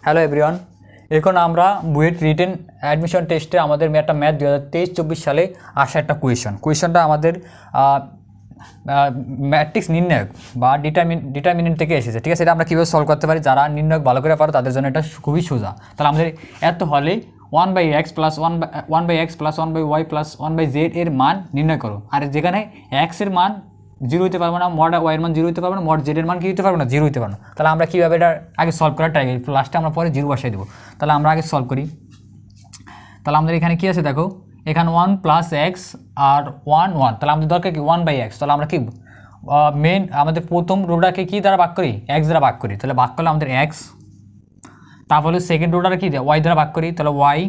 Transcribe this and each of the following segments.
Hello everyone, এখন আমরা BUET written admission টেস্টে আমাদের একটা ম্যাথ 2023-24 সালে আসা একটা কোয়েশনটা আমাদের ম্যাট্রিক্স নির্ণায়ক বা ডিটারমিনেন্ট থেকে এসেছে। ঠিক আছে, এটা আমরা কীভাবে সলভ করতে পারি, যারা নির্ণায়ক ভালো করে পারো তাদের জন্য এটা খুবই সোজা। তাহলে আমাদের এত হলে 1/x plus 1/x plus 1/y plus 1/z এর মান নির্ণয় করো। আর যেখানে x এর মান 0 হতে পারবে না, মড y এর মান 0 হতে পারবে না, মড z এর মান কি হতে পারবে না, 0 হতে পারবে না। তাহলে আমরা কীভাবে এটা আগে সলভ করার ট্রাই করি, লাস্টে আমরা পরে 0 বসাই দেবো। তাহলে আমরা আগে সলভ করি। তাহলে আমাদের এখানে কী আছে দেখো, এখানে 1 প্লাস এক্স আর 1 তাহলে আমাদের দরকার কি 1/x। তাহলে আমরা কি মেন আমাদের প্রথম রোটাকে কী দ্বারা ভাগ করি, x দ্বারা ভাগ করি। তাহলে ভাগ করলে আমাদের x, তারপরে সেকেন্ড রোটারে কী দেয়, y দ্বারা ভাগ করি, তাহলে y।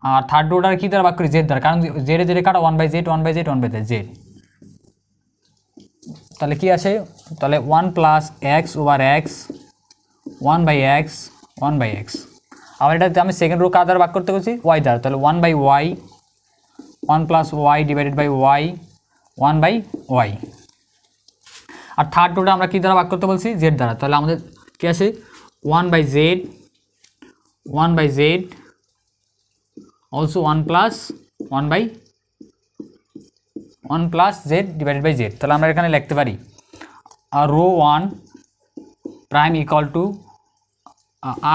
আর থার্ড রোটারে কী দ্বারা ভাগ করি, z দ্বারা, কারণ জেডে কাটা 1/z। তাহলে কি আছে, তাহলে 1 plus x over x 1/x। আবার এটাতে আমি সেকেন্ড রো কার দ্বারা ভাগ করতে বলছি, y দ্বারা। তাহলে 1/y, 1 plus y divided by y 1/y। আর থার্ড রোটা আমরা কী দ্বারা ভাগ করতে বলছি, z দ্বারা। তাহলে আমাদের কী আছে 1/z also 1 plus z divided by z। তাহলে আমরা এখানে লিখতে পারি row 1 prime equal to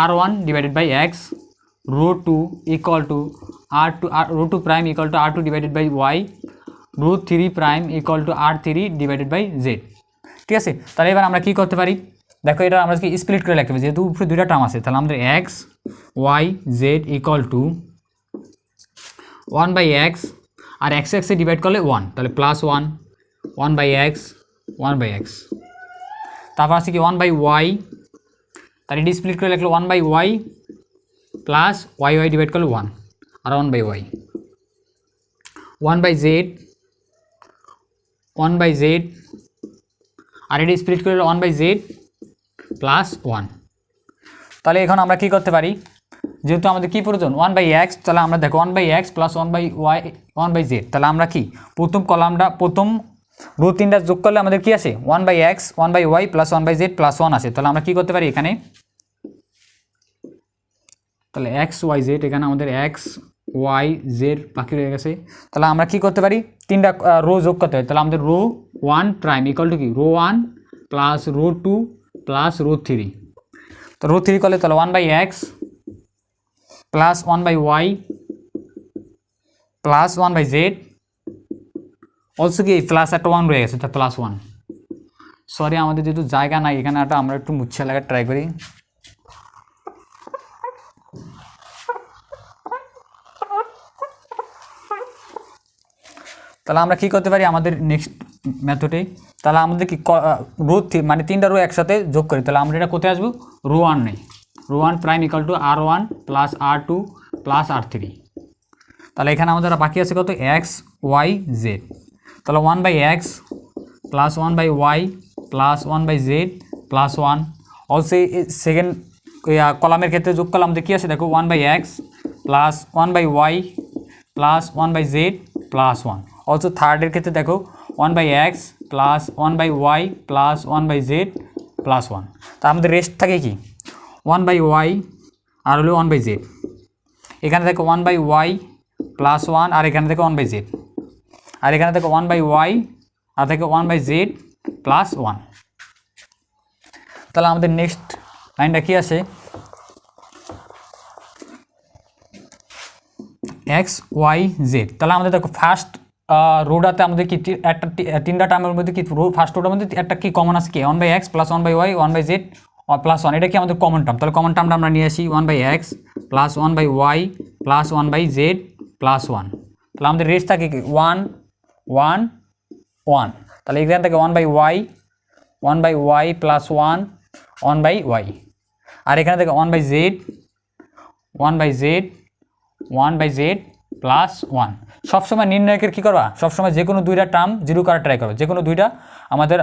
r1 divided by x, row 2 equal to row 2 prime equal to r2 divided by y, row 3 prime equal to r3 divided by z। ঠিক আছে, তাহলে এবার আমরা কী করতে পারি, দেখো এটা আমরা কি স্প্লিট করে লিখতে পারি, যেহেতু উপরে দুইটা টার্ম আছে। তাহলে আমাদের x y z equal to 1/x আর x এ ডিভাইড করলে 1, তাহলে প্লাস 1/x তারপর আছে কি 1/y, তাহলে এটি স্প্লিট করে লিখলো 1/y প্লাস y ডিভাইড করলে 1 আর 1/y, 1/z আর এটি স্প্লিট করে 1/z প্লাস 1। তাহলে এখন আমরা কি করতে পারি, যেহেতু আমাদের কী প্রয়োজন 1/x, তাহলে আমরা দেখো 1/x প্লাস 1/y 1/z। তাহলে আমরা কি প্রথম কলামটা প্রথম রো 3টা যোগ করলে আমাদের কি আসে 1/x 1/y plus 1/z plus 1 আসে। তাহলে আমরা কি করতে পারি এখানে, তাহলে x y z, এখানে আমাদের x y z বাকি রয়ে গেছে। তাহলে আমরা কি করতে পারি, 3টা রো যোগ করতে পারি। তাহলে আমাদের রো 1 প্রাইম ইকুয়াল টু কি row 1 plus row 2 plus row 3। তো রো 3 করলে তাহলে 1/x plus 1/y plus 1/z also কি প্লাস একটা 1 রয়ে গেছে, তা প্লাস 1। সরি, আমাদের যেহেতু জায়গা নাই এখানে একটা আমরা একটু মুছে লাগার ট্রাই করি। তাহলে আমরা কী করতে পারি আমাদের নেক্সট মেথডে, তাহলে আমাদের কি রো মানে 3টা রো একসাথে যোগ করি। তাহলে আমরা এটা কোথায় আসবো, রো 1 নেই, row 1 prime equal to r1 plus r2 plus r3। তাহলে এখানে আমাদের বাকি আছে কত, x y z। তাহলে 1/x plus 1/y plus 1/z plus 1 also second কলামের ক্ষেত্রে যোগ করলে আমাদের কী আছে দেখো 1/x plus 1/y plus 1/z plus 1। Also থার্ডের ক্ষেত্রে দেখো 1/x plus 1/y plus 1/z plus 1। তা আমাদের রেস্ট থাকে কি 1/y আর হলো 1/z। এখানে দেখো 1/y প্লাস 1 আর এখানে দেখো 1/z, আর এখানে দেখো 1/y আর দেখো 1/z প্লাস 1। তাহলে আমাদের নেক্সট লাইনটা কি আছে, x y z। তাহলে আমাদের দেখো ফার্স্ট রোটাতে আমাদের কি একটা 3টা টার্মের মধ্যে কি ফার্স্ট রোটার মধ্যে একটা কি কমন আছে কি 1/x plus 1/y 1/z plus 1, এটা কি আমাদের কমন টার্ম। তাহলে কমন টার্মটা আমরা নিয়ে আসি 1/x plus 1/y plus 1/z plus 1। তাহলে আমাদের রেস্ট থাকে কি 1 1 1। তাহলে এখান থেকে 1/y প্লাস 1/y আর এখানে থেকে 1/z প্লাস 1। সবসময় নির্ণায়কের কী করবা, সবসময় যে কোনো 2টা টার্ম 0 করার ট্রাই করো, যে কোনো 2টা আমাদের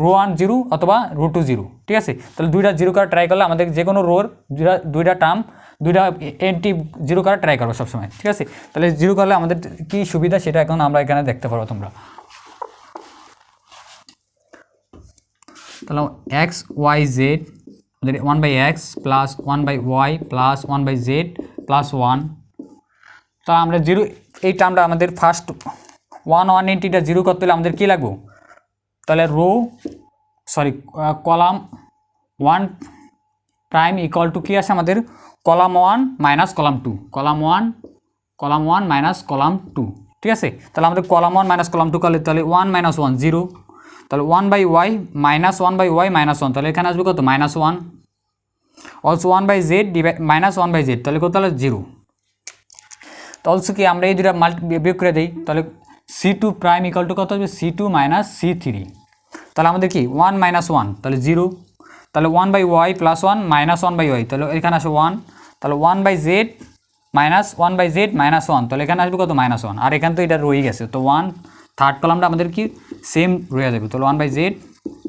রো 1 0 অথবা রো 2 0। ঠিক আছে, তাহলে 2টা 0 করার ট্রাই করলে আমাদের যে কোনো রোর 2টা টার্ম 2টা এন্টি 0 করার ট্রাই করো সবসময়। ঠিক আছে, তাহলে 0 করলে আমাদের কি সুবিধা সেটা এখন আমরা এখানে দেখতে পারো তোমরা। তাহলে x y z আমাদের 1/x plus 1/y plus 1/z plus 1। তা আমরা জিরো এই টার্মটা আমাদের ফার্স্ট 180টা জিরো করতে হলে আমাদের কী লাগবে, তাহলে কলাম 1 প্রাইম ইকুয়াল টু কী আসে আমাদের column 1 minus column 2, column 1 minus column 2, ঠিক আছে। তাহলে আমাদের কলাম 1 মাইনাস কলাম 2 করলে তাহলে 1 মাইনাস 1 0, তাহলে 1/y মাইনাস 1/y মাইনাস 1, তাহলে এখানে আসবে কত minus 1, also 1/z minus 1/z, তাহলে কত তাহলে 0। তো অলসো কি আমরা এই দুটা বিয়োগ করে দিই, তাহলে C2 প্রাইম ইকুয়াল টু কত আসবে C2 মাইনাস C3, তাহলে আমাদের কি 1 মাইনাস 1 তাহলে 0, তাহলে 1/y প্লাস 1 মাইনাস 1/y, তাহলে এখানে আসে 1, তাহলে 1/z মাইনাস 1/z মাইনাস 1, তাহলে এখানে আসবে কত মাইনাস 1, আর এখানে তো এটা রয়ে গেছে, তো 1 থার্ড কলামটা আমাদের কি সেম রয়ে যাবে, তাহলে 1/z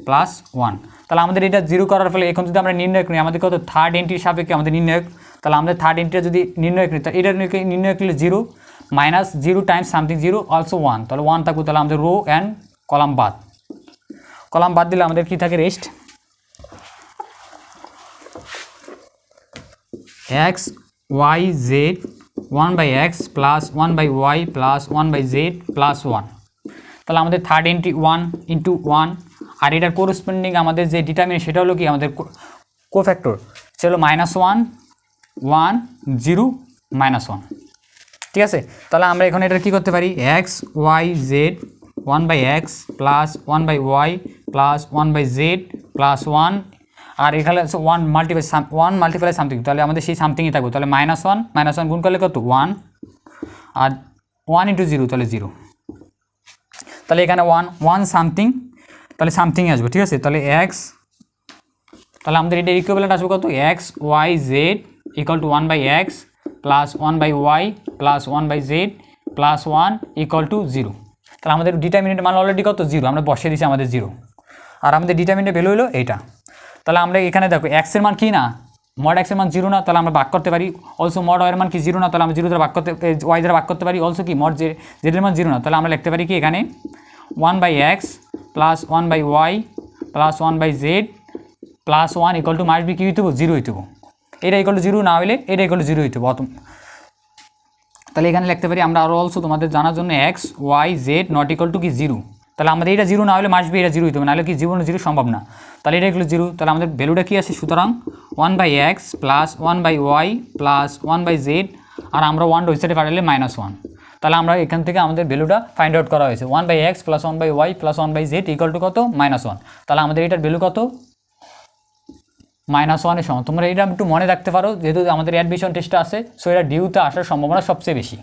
প্লাস 1। তাহলে আমাদের এটা 0 করার ফলে এখন যদি আমরা নির্ণয় করি আমাদের কত থার্ড এন্ট্রির সাপেক্ষে আমাদের নির্ণয়, তাহলে আমাদের থার্ড এন্ট্রিটা যদি নির্ণয় করি তাহলে এটা নির্ণয় করলে 0 মাইনাস 0 টাইমস সামথিং 0 অলসো 1, তাহলে 1 থাকবে, তাহলে আমাদের রো অ্যান্ড কলাম বাদ দিলে আমাদের কি থাকে rest x y z 1/x plus 1/y plus 1/z plus 1, তাহলে আমাদের থার্ড এন্ট্রি 1 ইন্টু 1, আর এটার কোরসপন্ডিং আমাদের যে ডিটারমিনেন্ট সেটা হলো কি আমাদের কোফ্যাক্টর সেটা হলো -1 1 0 -1, ঠিক আছে। তাহলে আমরা এখন এটা কী করতে পারি x y z 1/x plus 1/y plus 1/z plus 1, আর এখানে 1 মাল্টিপ্লাই সামথিং, তাহলে আমাদের সেই সামথিংই থাকবে, তাহলে -1 গুণ করলে কত 1, আর 1 ইন্টু 0 তাহলে 0, তাহলে এখানে 1 সামথিং, তাহলে সামথিং আসবে, ঠিক আছে। তাহলে তাহলে আমাদের এটা ইকুইভ্যালেন্ট আসবে কত x y z equal to 1/x plus 1/y plus 1/z plus 1 equal to 0, তাহলে আমাদের ডিটারমিনেন্টের মান অলরেডি কত 0, আমরা বসিয়ে দিচ্ছি আমাদের 0, আর আমাদের ডিটারমিনেন্টের ভ্যালু হলো এইটা। তাহলে আমরা এখানে দেখো x এর মান কি না, মড x এর মান 0 না, তাহলে আমরা ভাগ করতে পারি, অলসো মড y এর মান কি 0 না, তাহলে আমরা 0 দ্বারা ভাগ করতে y দ্বারা ভাগ করতে পারি, অলসো কি মড z এর মান 0 না, তাহলে আমরা লিখতে পারি কি এখানে 1/x plus 1/y plus 1/z plus 1 equal to must be কি হইতে 0 হইতে, এটা ইকুয়াল টু 0 না হলে এটা ইকুয়াল টু 0 হইতে। তাহলে এখানে লিখতে পারি আমরা আরও অলসো তোমাদের জানার জন্য x y z not equal to কি 0, তাহলে আমাদের এটা 0 না হলে মাস্ট বি এটা 0 হইতে হবে, নাহলে কি জীবনে 0 সম্ভব না, তাহলে এটা ইকুয়াল 0, তাহলে আমাদের ভ্যালুটা কি আছে, সুতরাং 1/x plus 1/y plus 1/z, আর আমরা 1 ওই সাইডে পাঠালে -1, তাহলে আমরা এখান থেকে আমাদের ভ্যালুটা ফাইন্ড আউট করা হয়েছে 1/x plus 1/y plus 1/z equal to কত -1, তাহলে আমাদের এটার ভ্যালু কত -1 এর সমান। তোমরা এটা একটু মনে রাখতে পারো, যেহেতু আমাদের অ্যাডমিশন টেস্টটা আছে, সো এটা ডিউতে আসার সম্ভাবনা সবচেয়ে বেশি।